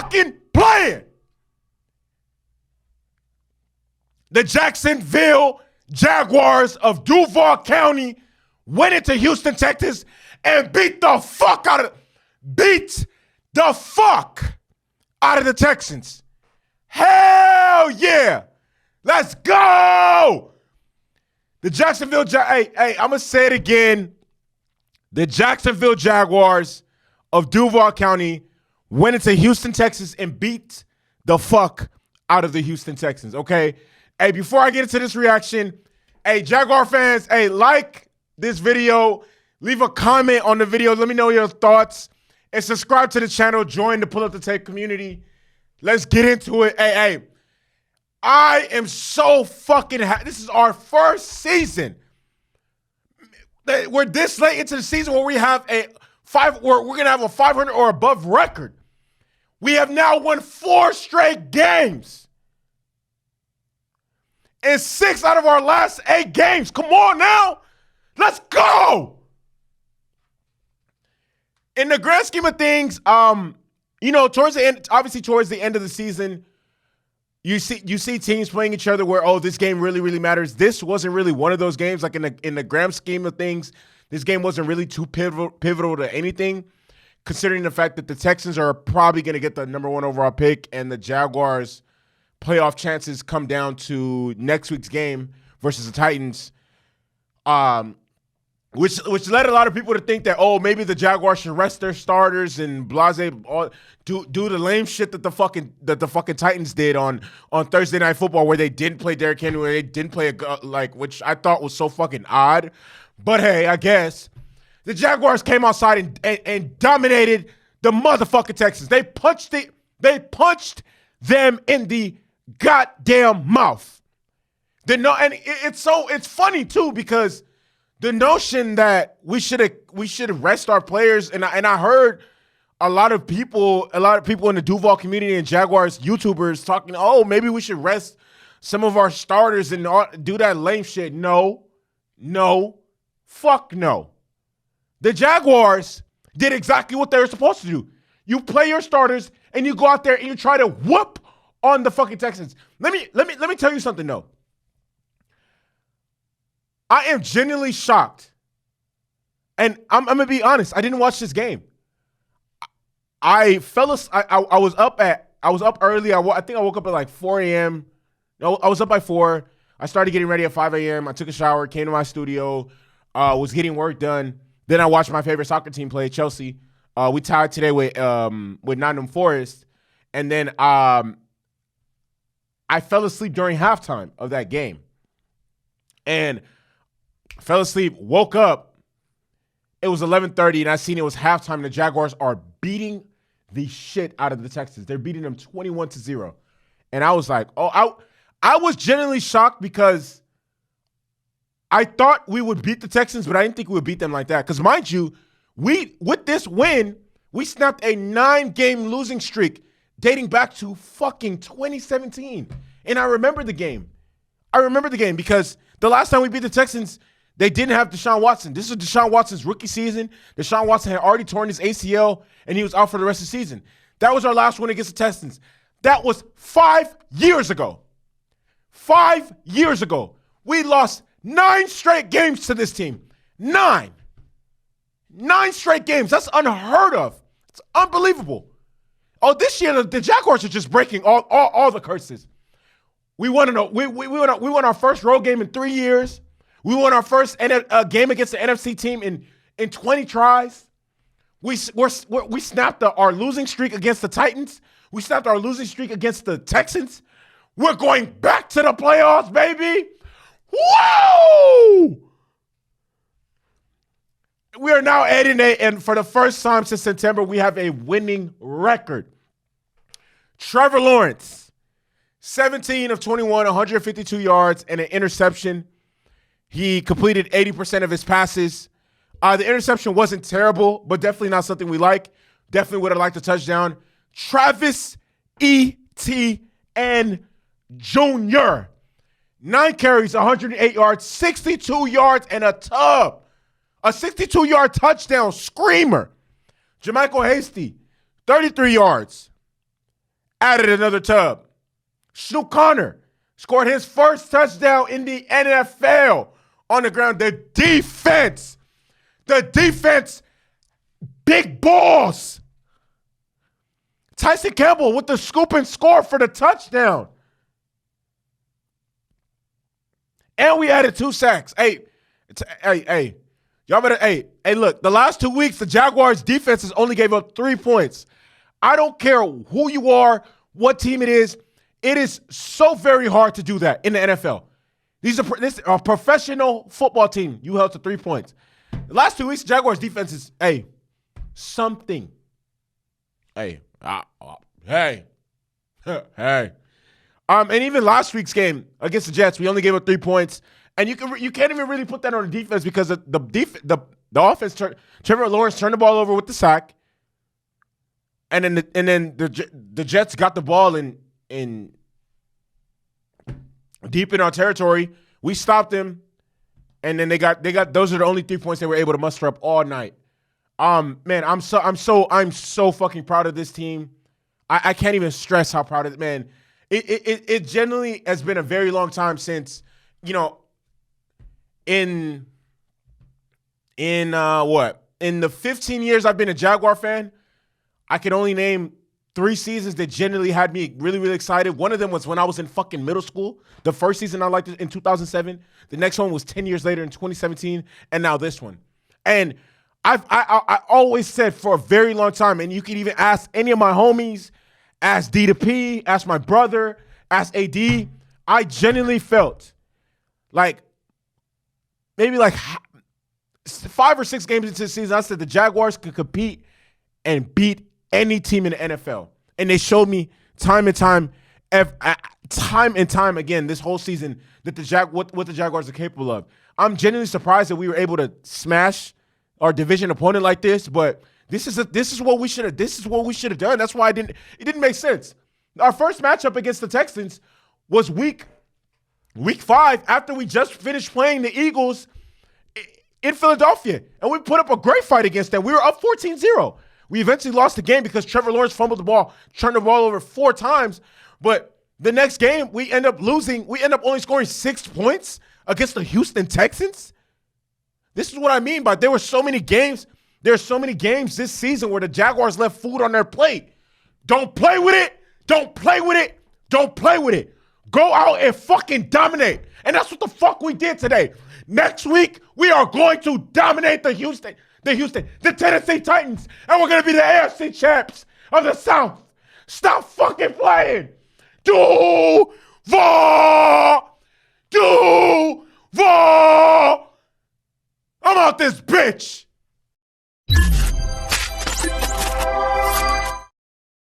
fucking playing. The Jacksonville Jaguars of Duval County went into Houston, Texas, and beat the fuck out of the Texans. Hell yeah. Let's go. The Jacksonville, hey, I'm going to say it again. The Jacksonville Jaguars of Duval County went into Houston, Texas, and beat the fuck out of the Houston Texans, okay? Hey, before I get into this reaction, hey, Jaguar fans, hey, like this video, leave a comment on the video, let me know your thoughts, and subscribe to the channel, join the Pull Up the Tape community. Let's get into it. Hey, I am so fucking happy. This is our first season. We're this late into the season where we have we're going to have a 500 or above record. We have now won 4 straight games. And 6 out of our last 8 games. Come on now. Let's go. In the grand scheme of things, towards the end of the season, you see teams playing each other where, oh, this game really, really matters. This wasn't really one of those games. Like in the grand scheme of things, this game wasn't really too pivotal to anything, considering the fact that the Texans are probably going to get the #1 overall pick, and the Jaguars' playoff chances come down to next week's game versus the Titans, which led a lot of people to think that, oh, maybe the Jaguars should rest their starters and do the lame shit that the fucking Titans did on Thursday Night Football, where they didn't play Derrick Henry, where they didn't play which I thought was so fucking odd. But hey, I guess the Jaguars came outside and dominated the motherfucking Texans. They punched them in the goddamn mouth. It's funny too, because the notion that we should rest our players, and I heard a lot of people in the Duval community and Jaguars YouTubers talking, oh, maybe we should rest some of our starters and do that lame shit. No, fuck no. The Jaguars did exactly what they were supposed to do. You play your starters and you go out there and you try to whoop on the fucking Texans. Let me tell you something though. I am genuinely shocked. And I'm going to be honest, I didn't watch this game. I was up early. I think I woke up at like 4 a.m. No, I was up by 4. I started getting ready at 5 a.m. I took a shower, came to my studio, was getting work done. Then I watched my favorite soccer team play, Chelsea. We tied today with Nottingham Forest. And then I fell asleep during halftime of that game. And fell asleep, woke up. It was 11:30, and I seen it was halftime, and the Jaguars are beating the shit out of the Texans. They're beating them 21-0. And I was like, oh, I was genuinely shocked, because I thought we would beat the Texans, but I didn't think we would beat them like that. Because mind you, with this win, we snapped a 9-game losing streak dating back to fucking 2017. And I remember the game. Because the last time we beat the Texans, they didn't have Deshaun Watson. This was Deshaun Watson's rookie season. Deshaun Watson had already torn his ACL, and he was out for the rest of the season. That was our last win against the Texans. That was 5 years ago. 5 years ago. We lost 9 straight games to this team. 9 straight games. That's unheard of. It's unbelievable. Oh, this year the Jaguars are just breaking all the curses. We won our first road game in 3 years. We won our first game against the NFC team in 20 tries. We snapped our losing streak against the Titans. We snapped our losing streak against the Texans. We're going back to the playoffs, baby. Woo! We are now at and for the first time since September, we have a winning record. Trevor Lawrence, 17 of 21, 152 yards, and an interception. He completed 80% of his passes. The interception wasn't terrible, but definitely not something we like. Definitely would have liked a touchdown. Travis Etienne Jr., 9 carries, 108 yards, 62 yards, and a tub. A 62-yard touchdown screamer. Jermichael Hasty, 33 yards. added another tub. Snoop Connor scored his first touchdown in the NFL on the ground. The defense, big balls. Tyson Campbell with the scoop and score for the touchdown. And we added 2 sacks. Hey, y'all better, hey, look, the last 2 weeks, the Jaguars defense has only gave up 3 points. I don't care who you are, what team it is so very hard to do that in the NFL. This is a professional football team. You held to 3 points. The last 2 weeks, Jaguars defense is, something. Hey. And even last week's game against the Jets, we only gave up 3 points. And you can't even really put that on the defense because the offense Trevor Lawrence turned the ball over with the sack. And then the Jets got the ball in deep in our territory. We stopped them, and then they got those are the only 3 points they were able to muster up all night. Man, I'm so fucking proud of this team. I can't even stress how proud of it, man. It generally has been a very long time since, in the 15 years I've been a Jaguar fan, I can only name 3 seasons that generally had me really, really excited. One of them was when I was in fucking middle school. The first season I liked it in 2007. The next one was 10 years later in 2017, and now this one. And I always said for a very long time, and you can even ask any of my homies, ask D to P, ask my brother, ask AD, I genuinely felt like maybe like 5 or 6 games into the season, I said the Jaguars could compete and beat any team in the NFL. And they showed me time and time again this whole season that what the Jaguars are capable of. I'm genuinely surprised that we were able to smash our division opponent like this, but this is what we should have done. That's why it didn't make sense. Our first matchup against the Texans was week 5 after we just finished playing the Eagles in Philadelphia, and we put up a great fight against them. We were up 14-0. We eventually lost the game because Trevor Lawrence fumbled the ball, turned the ball over 4 times, but the next game we end up losing. We end up only scoring 6 points against the Houston Texans. This is what I mean by there are so many games this season where the Jaguars left food on their plate. Don't play with it. Don't play with it. Don't play with it. Go out and fucking dominate. And that's what the fuck we did today. Next week, we are going to dominate the Tennessee Titans, and we're going to be the AFC champs of the South. Stop fucking playing. DUUUUVAL. I'm out this bitch.